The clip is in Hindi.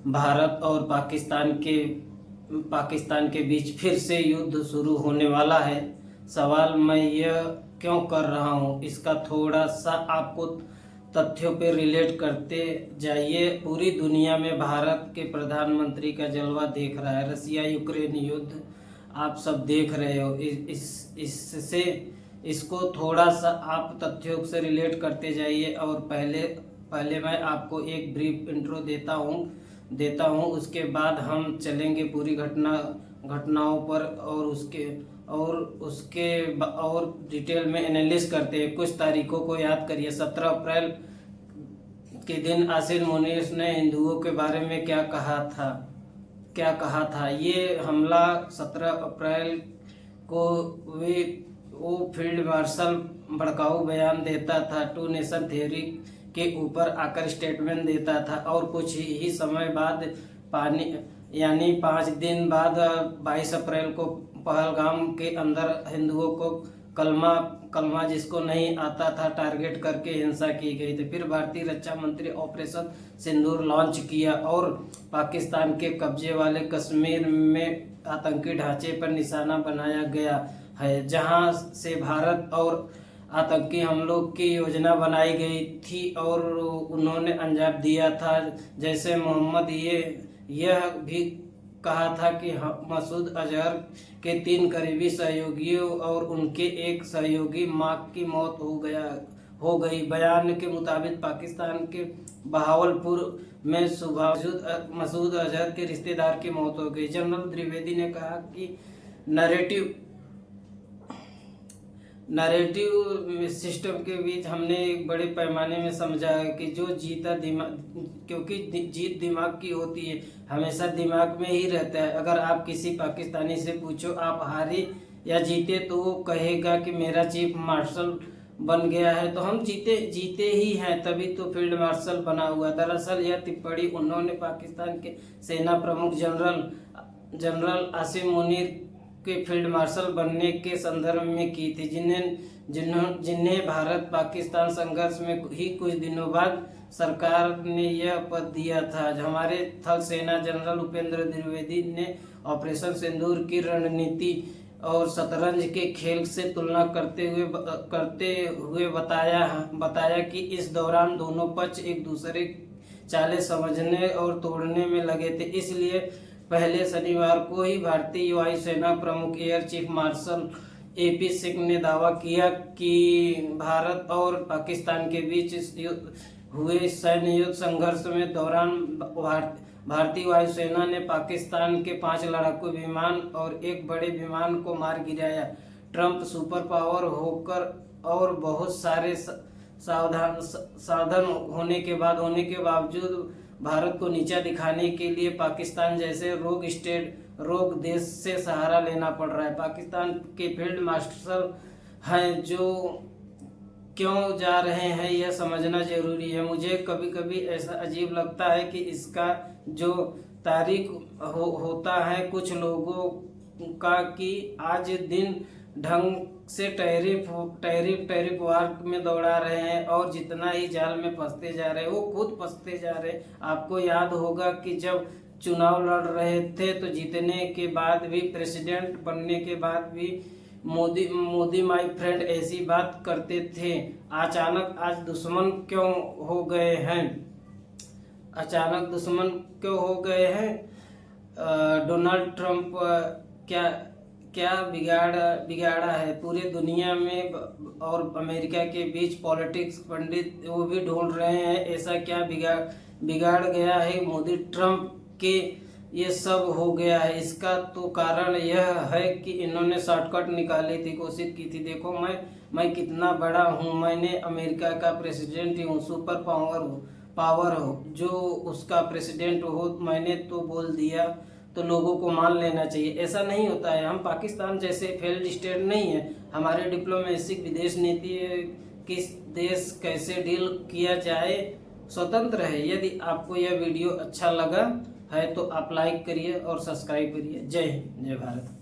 भारत और पाकिस्तान के बीच फिर से युद्ध शुरू होने वाला है। सवाल मैं यह क्यों कर रहा हूँ, इसका थोड़ा सा आपको तथ्यों पे रिलेट करते जाइए। पूरी दुनिया में भारत के प्रधानमंत्री का जलवा देख रहा है। रसिया यूक्रेन युद्ध आप सब देख रहे हो। इससे इसको थोड़ा सा आप तथ्यों से रिलेट करते जाइए। और पहले मैं आपको एक ब्रीफ इंट्रो देता हूँ। उसके बाद हम चलेंगे पूरी घटनाओं पर और डिटेल में एनालिसिस करते हैं। कुछ तारीखों को याद करिए। 17 अप्रैल के दिन आसिम मुनीर ने हिंदुओं के बारे में क्या कहा था। ये हमला 17 अप्रैल को वो फील्ड मार्शल भड़काऊ बयान देता था, टू नेशन थ्योरी के ऊपर आकर स्टेटमेंट देता था। और कुछ ही समय बाद यानी 5 दिन बाद 22 अप्रैल को पहलगाम के अंदर हिंदुओं को कलमा जिसको नहीं आता था टारगेट करके हिंसा की गई थी। फिर भारतीय रक्षा मंत्री ऑपरेशन सिंदूर लॉन्च किया और पाकिस्तान के कब्जे वाले कश्मीर में आतंकी ढांचे पर निशाना बनाया गया है, जहां से भारत और आतंकी हमलों की योजना बनाई गई थी और उन्होंने अंजाम दिया था। जैसे मोहम्मद यह भी कहा था कि मसूद अजहर के 3 करीबी सहयोगियों और उनके एक सहयोगी मार्क की मौत हो गई। बयान के मुताबिक पाकिस्तान के बहावलपुर में मसूद अजहर के रिश्तेदार की मौत हो गई। जनरल द्विवेदी ने कहा कि नैरेटिव सिस्टम के बीच हमने एक बड़े पैमाने में समझा है कि जो जीता दिमाग, क्योंकि जीत दिमाग की होती है, हमेशा दिमाग में ही रहता है। अगर आप किसी पाकिस्तानी से पूछो आप हारे या जीते तो वो कहेगा कि मेरा चीफ मार्शल बन गया है तो हम जीते ही हैं, तभी तो फील्ड मार्शल बना हुआ। दरअसल यह टिप्पणी उन्होंने पाकिस्तान के सेना प्रमुख जनरल आसिम मुनीर के फील्ड मार्शल बनने के संदर्भ में की थी, जिन्हें भारत पाकिस्तान संघर्ष में ही कुछ दिनों बाद सरकार ने यह पद दिया था। हमारे थल सेना जनरल उपेंद्र द्विवेदी ने ऑपरेशन सिंदूर की रणनीति और शतरंज के खेल से तुलना करते हुए बताया कि इस दौरान दोनों पक्ष एक दूसरे चालें समझने और तोड़ने में लगे थे। इसलिए पहले शनिवार को ही भारतीय वायुसेना प्रमुख air chief marshal AP Singh ने दावा किया कि भारत और पाकिस्तान के बीच हुए सैन्य युद्ध संघर्ष में दौरान भारतीय वायुसेना ने पाकिस्तान के 5 लड़ाकू विमान और एक बड़े विमान को मार गिराया। ट्रंप सुपर पावर होकर और बहुत सारे साधन होने के बावजूद भारत को नीचा दिखाने के लिए पाकिस्तान जैसे रोग देश से सहारा लेना पड़ रहा है। पाकिस्तान के फील्ड मार्शल हैं जो क्यों जा रहे हैं यह समझना जरूरी है। मुझे कभी कभी ऐसा अजीब लगता है कि इसका जो तारीख होता है कुछ लोगों का कि आज दिन ढंग से टैरिफ वार में दौड़ा रहे हैं और जितना ही जाल में फंसते जा रहे हैं वो खुद फंसते जा रहे हैं। आपको याद होगा कि जब चुनाव लड़ रहे थे तो जीतने के बाद भी, प्रेसिडेंट बनने के बाद भी मोदी माय फ्रेंड ऐसी बात करते थे। अचानक आज दुश्मन क्यों हो गए हैं? डोनाल्ड ट्रंप क्या बिगाड़ा है? पूरे दुनिया में और अमेरिका के बीच पॉलिटिक्स पंडित वो भी ढूंढ रहे हैं ऐसा क्या बिगाड़ गया है मोदी ट्रंप के ये सब हो गया है। इसका तो कारण यह है कि इन्होंने शॉर्टकट निकाली थी, कोशिश की थी। देखो मैं कितना बड़ा हूँ, मैंने अमेरिका का प्रेसिडेंट हूँ, सुपर पावर हो, जो उसका प्रेसिडेंट हो, मैंने तो बोल दिया तो लोगों को मान लेना चाहिए। ऐसा नहीं होता है। हम पाकिस्तान जैसे फेल्ड स्टेट नहीं है। हमारे डिप्लोमेसी विदेश नीति किस देश कैसे डील किया जाए स्वतंत्र है। यदि आपको यह वीडियो अच्छा लगा है तो आप लाइक करिए और सब्सक्राइब करिए। जय हिंद, जय भारत।